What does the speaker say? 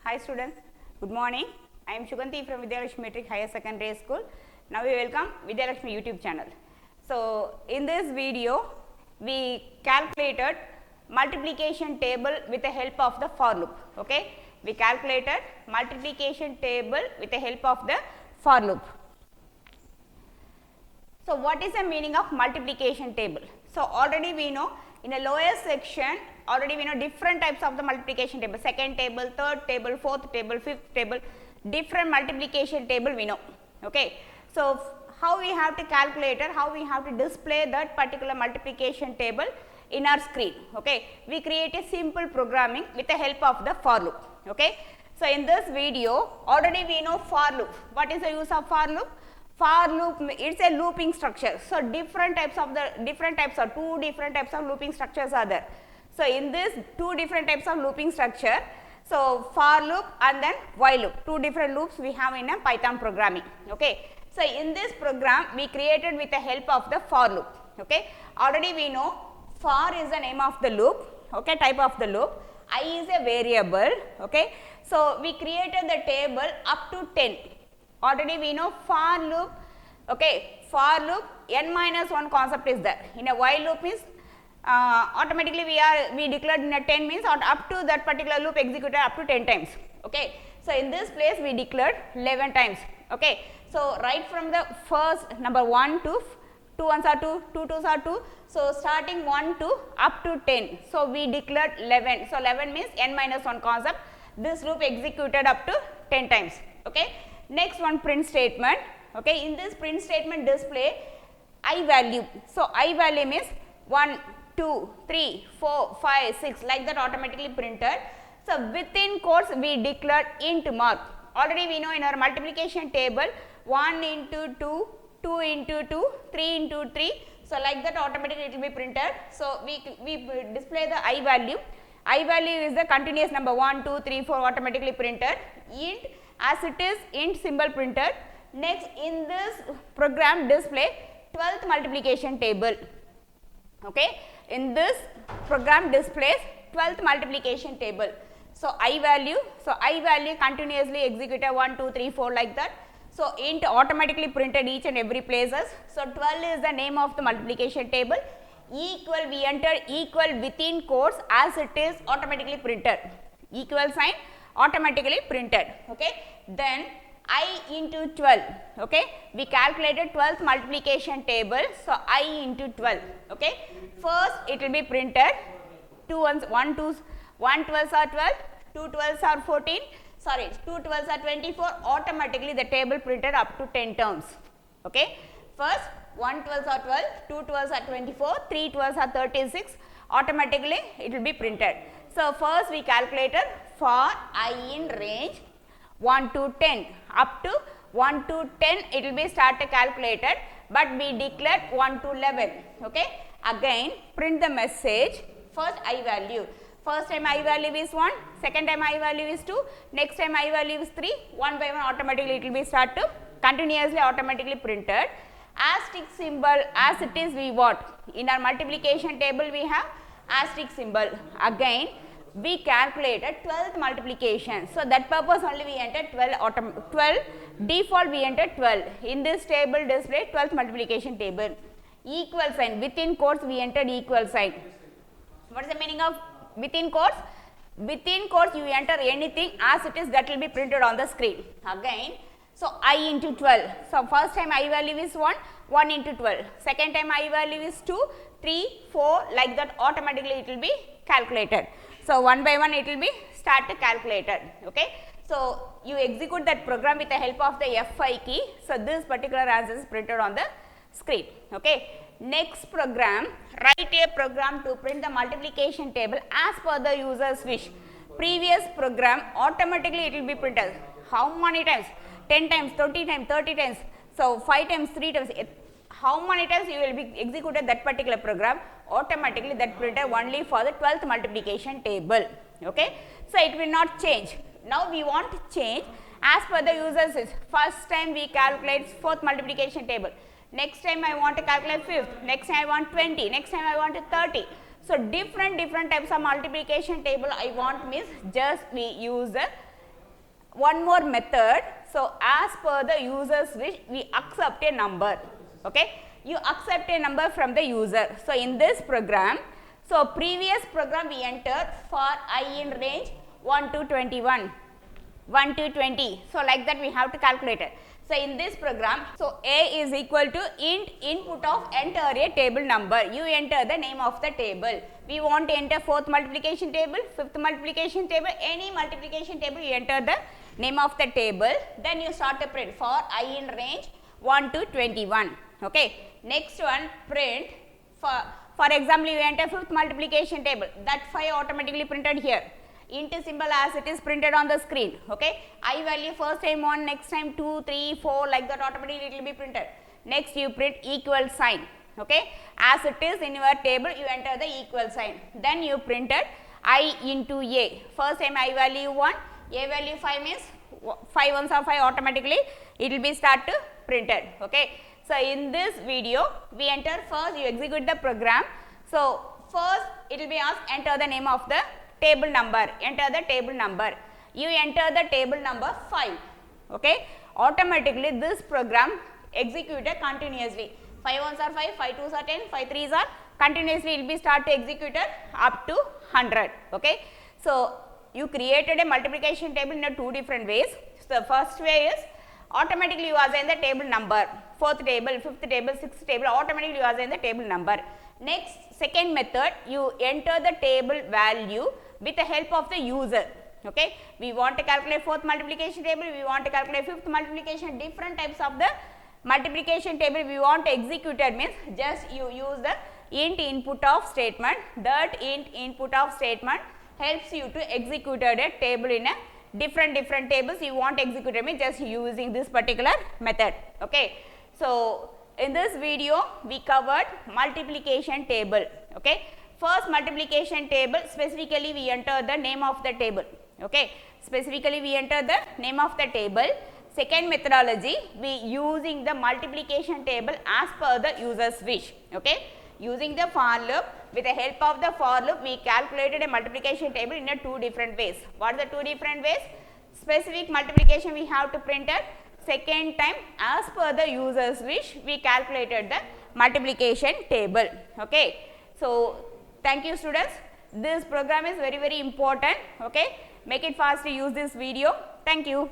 Hi students, good morning. I am Shuganti from Vidyalakshmi Metric Higher Secondary School. Now we welcome Vidyalakshmi YouTube channel. So in this video, we calculated multiplication table with the help of the for loop. Okay, we calculated multiplication table with the help of the for loop. So what is the meaning of multiplication table? So already we know in a lower section, already we know different types of the multiplication table, second table, third table, fourth table, fifth table, different multiplication table we know. Okay. So how we have to calculate or how we have to display that particular multiplication table in our screen. Okay. We create a simple programming with the help of the for loop. Okay. So in this video, already we know for loop. What is the use of for loop? For loop, it's a looping structure. So two different types of looping structures are there. So in this two different types of looping structure, so for loop and then while loop, two different loops we have in a Python programming. Okay. So in this program we created with the help of the for loop. Okay. Already we know for is the name of the loop. Okay, type of the loop. I is a variable. Okay. So we created the table up to 10. Already we know for loop, okay, for loop n minus 1 concept is there. In a while loop is automatically we declared in a 10 means up to that particular loop executed up to 10 times. Okay. So in this place we declared 11 times. Okay. So right from the first number 1 to 2 ones are 2, 2 twos are 2. So starting 1 to up to 10. So we declared 11. So 11 means n minus 1 concept. This loop executed up to 10 times. Okay. Next one, print statement. Okay, in this print statement display I value. So I value means 1, 2, 3, 4, 5, 6 like that automatically printed. So within quotes we declared int mark. Already we know in our multiplication table 1 into 2, 2 into 2, 3 into 3. So like that automatically it will be printed. So we display the I value. I value is the continuous number 1, 2, 3, 4 automatically printed. Int as it is int symbol printed. Next in this program display 12th multiplication table. Okay. In this program displays 12th multiplication table. So I value continuously executed 1, 2, 3, 4 like that. So int automatically printed each and every places. So 12 is the name of the multiplication table. Equal we entered equal within quotes as it is automatically printed. Equal sign automatically printed. Okay. Then I into 12. Okay. We calculated 12th multiplication table. So I into 12. Okay. First it will be printed 2 ones, 1 twos, 1 12s are 12, 2 12s are 14, sorry 2 12s are 24, automatically the table printed up to 10 terms. Okay. First 1 12s are 12, 2 12s are 24, 3 12s are 36, automatically it will be printed. So first we calculated for I in range 1 to 10, up to 1 to 10 it will be started calculated, but we declared 1 to 11. Okay. Again print the message, first I value, first time I value is 1, second time I value is 2, next time I value is 3, one by one automatically it will be start to continuously automatically printed. Asterisk symbol as it is we what? In our multiplication table we have asterisk symbol. Again we calculated 12th multiplication. So that purpose only we entered 12 default we entered 12. In this table display 12th multiplication table. Equal sign within quotes we entered equal sign. What is the meaning of within quotes? Within quotes you enter anything as it is that will be printed on the screen. Again so I into 12. So first time I value is 1, 1 into 12. Second time I value is 2, 3, 4 like that automatically it will be calculated. So one by one it will be started calculated. Okay. So you execute that program with the help of the F5 key. So this particular answer is printed on the screen. Okay. Next program, write a program to print the multiplication table as per the user's wish. Previous program automatically it will be printed. How many times? 10 times, 20 times, 30 times. So 5 times, 3 times. How many times you will be executed that particular program, automatically that printed only for the 12th multiplication table. Okay. So it will not change. Now we want to change as per the user's wish. First time we calculate 4th multiplication table. Next time I want to calculate 5th. Next time I want 20. Next time I want 30. So different types of multiplication table I want means just we use the one more method. So as per the user's wish, we accept a number. Okay, you accept a number from the user. So in this program, so previous program we entered for I in range 1 to 21, 1 to 20. So like that we have to calculate it. So in this program, so A is equal to int input of enter a table number. You enter the name of the table. We want to enter 4th multiplication table, 5th multiplication table, any multiplication table, you enter the name of the table. Then you start to print for I in range 1 to 21. Okay. Next one, print for example, you enter 5th multiplication table, that 5 automatically printed here. Int symbol as it is printed on the screen. Okay, I value first time 1, next time 2, 3, 4, like that automatically it will be printed. Next you print equal sign. Okay, as it is in your table, you enter the equal sign. Then you printed I into A. First time I value 1, A value 5 means 5 ones are 5, automatically it will be start to printed. Okay, so in this video we enter first, you execute the program. So first it will be asked enter the name of the table number, enter the table number. You enter the table number 5. Okay, automatically this program executed continuously. 5 ones are 5, 5 twos are 10, 5 threes are continuously it will be start to executed up to 100. Okay, so you created a multiplication table in 2 different ways. So the first way is automatically you assign the table number, 4th table, 5th table, 6th table, automatically you assign the table number. Next, second method, you enter the table value with the help of the user. Okay, we want to calculate 4th multiplication table, we want to calculate 5th multiplication, different types of the multiplication table we want to execute it means just you use the int input of statement. That int input of statement helps you to execute a table in a different tables you want to execute it means just using this particular method. Okay, so in this video we covered multiplication table. Okay, first multiplication table, specifically we enter the name of the table. Okay, specifically we enter the name of the table. Second methodology, we using the multiplication table as per the user's wish. Okay, using the for loop, with the help of the for loop we calculated a multiplication table in 2 different ways. What are the 2 different ways? Specific multiplication we have to print it. Second time, as per the user's wish, we calculated the multiplication table. Okay, so thank you students. This program is very important. Okay, make it fast to use this video. Thank you.